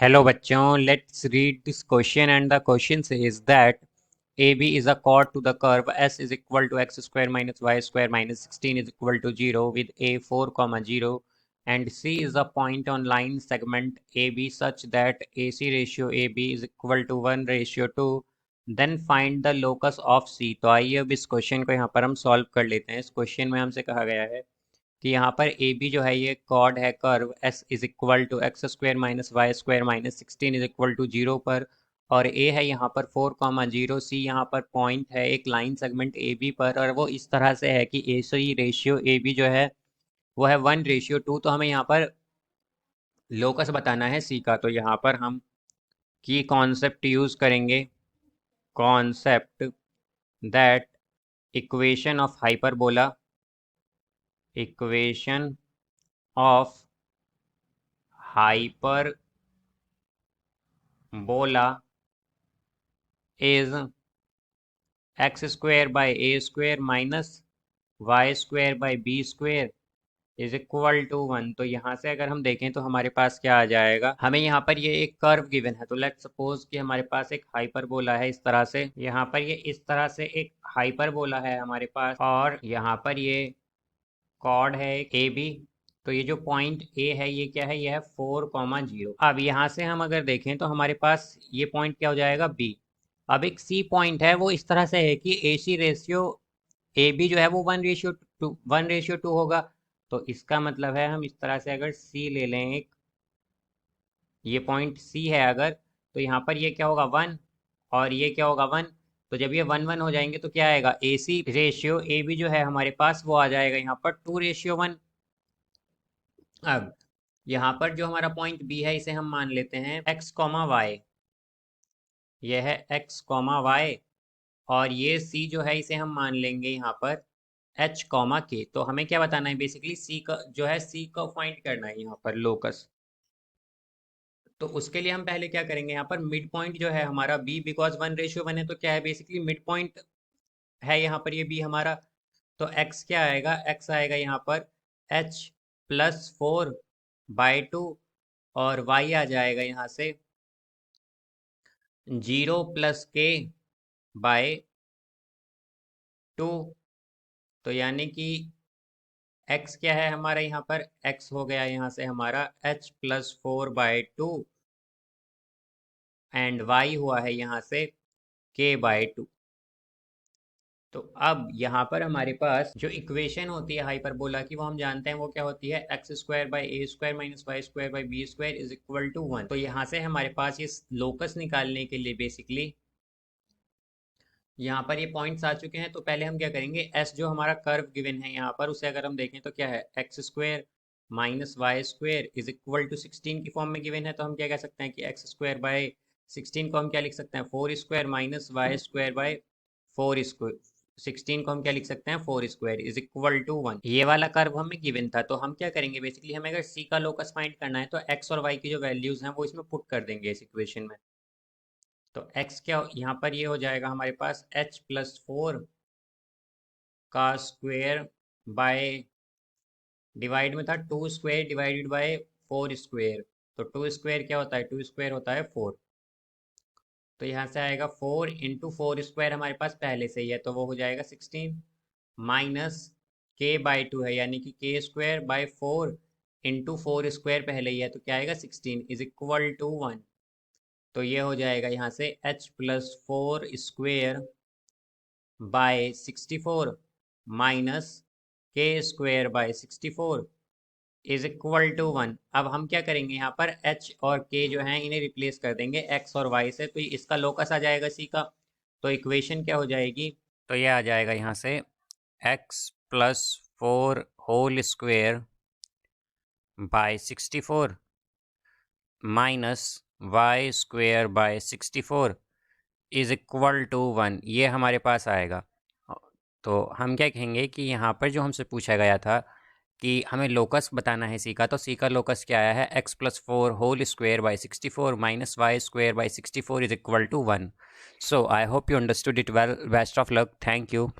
Hello बच्चों, let's read this question and the question says that AB is a chord to the curve S is equal to x square minus y square minus 16 is equal to 0 with A 4, 0 and C is a point on line segment AB such that AC ratio AB is equal to 1:2 then find the locus of C। तो आइए अब इस question को यहाँ पर हम solve कर लेते हैं। इस क्वेश्चन में हमसे कहा गया है कि यहाँ पर ए बी जो है ये कॉर्ड है curve S is equal to X square minus Y square minus 16 is equal to 0 पर, और ए है यहाँ पर 4, 0 सी यहाँ पर पॉइंट है एक लाइन सेगमेंट ए बी पर, और वो इस तरह से है कि ए सी रेशियो ए बी जो है वो है 1:2। तो हमें यहाँ पर लोकस बताना है सी का। तो यहाँ पर हम की कॉन्सेप्ट यूज करेंगे, concept that equation of hyperbola, equation of hyperbola is x square by a square minus y square by b square is equal to 1। तो यहाँ से अगर हम देखें तो हमारे पास क्या आ जाएगा, हमें यहाँ पर ये एक कर्व गिवन है। तो लेट्स सपोज कि हमारे पास एक हाइपरबोला है इस तरह से, यहाँ पर ये इस तरह से एक हाइपरबोला है हमारे पास, और यहाँ पर ये कॉर्ड है ए बी। तो ये जो पॉइंट ए है ये क्या है, ये है 4, 0। अब यहाँ से हम अगर देखें तो हमारे पास ये पॉइंट क्या हो जाएगा, बी। अब एक सी पॉइंट है, वो इस तरह से है कि ए सी रेशियो ए बी जो है वो 1:2 होगा। तो इसका मतलब है हम इस तरह से अगर सी ले लें, एक ये पॉइंट सी है अगर, तो यहाँ पर ये क्या होगा 1 और ये क्या होगा 1। तो जब ये 1, 1 हो जाएंगे तो क्या आएगा, ए सी रेशियो ए बी जो है हमारे पास वो आ जाएगा यहाँ पर 2:1। अब यहाँ पर जो हमारा पॉइंट बी है इसे हम मान लेते हैं x, y। यह है x, y, और ये c जो है इसे हम मान लेंगे यहाँ पर h, k। तो हमें क्या बताना है, बेसिकली c का जो है c का फाइंड करना है यहाँ पर लोकस। तो उसके लिए हम पहले क्या करेंगे, यहाँ पर मिड पॉइंट जो है हमारा b, बिकॉज 1:1 है तो क्या है, बेसिकली मिड पॉइंट है यहाँ पर ये b हमारा। तो x क्या आएगा, x आएगा यहाँ पर h+4/2, और y आ जाएगा यहाँ से 0+k/2। तो यानी कि x क्या है हमारा यहाँ पर, x हो गया यहाँ से हमारा h+4/2 एंड y हुआ है यहाँ से k/2। तो अब यहाँ पर हमारे पास जो इक्वेशन होती है हाइपरबोला की वो हम जानते हैं, वो क्या होती है, x² / a² - y² / b² is equal to 1। तो यहाँ से हमारे पास ये लोकस निकालने के लिए बेसिकली यहाँ पर ये पॉइंट्स आ चुके हैं। तो पहले हम क्या करेंगे, एस जो हमारा कर्व गिवन है यहाँ पर उसे अगर हम देखें तो क्या है, x² - y² is equal to 16 की फॉर्म में गिवन है। तो हम क्या कह सकते हैं कि x² / 16 को हम क्या लिख सकते हैं, 4² - y² / 4²। 16 को हम क्या लिख सकते हैं, 4² इज इक्वल टू 1। ये वाला कर्व हमें गिवन था। तो हम क्या करेंगे, बेसिकली हमें अगर सी का लोकस फाइंड करना है तो एक्स और वाई की जो वैल्यूज हैं वो इसमें पुट कर देंगे इस इक्वेशन में। तो x क्या यहाँ पर ये हो जाएगा हमारे पास h+4 का स्क्वायर बाय, डिवाइड में था 2² डिवाइडेड बाय 4²। तो 2² क्या होता है, 2² होता है 4। तो यहाँ से आएगा 4 × 4² हमारे पास पहले से ही है, तो वो हो जाएगा 16 माइनस k/2 है, यानी कि k²/4 × 4² पहले ही है, तो क्या आएगा 16 इज इक्वल टू 1। तो ये हो जाएगा यहाँ से h+4² / 64 minus k²/64 is equal to 1। अब हम क्या करेंगे, यहाँ पर h और k जो हैं इन्हें रिप्लेस कर देंगे x और y से, तो इसका लोकस आ जाएगा c का। तो इक्वेशन क्या हो जाएगी, तो ये आ जाएगा यहाँ से x+4 whole square by 64 minus y² / 64 is equal to 1। ये हमारे पास आएगा। तो हम क्या कहेंगे कि यहाँ पर जो हमसे पूछा गया था कि हमें लोकस बताना है सी का, तो सी का लोकस क्या आया है, x+4 whole square by 64 minus y² / 64 is equal to 1। So I hope you understood it well. Best of luck, thank you.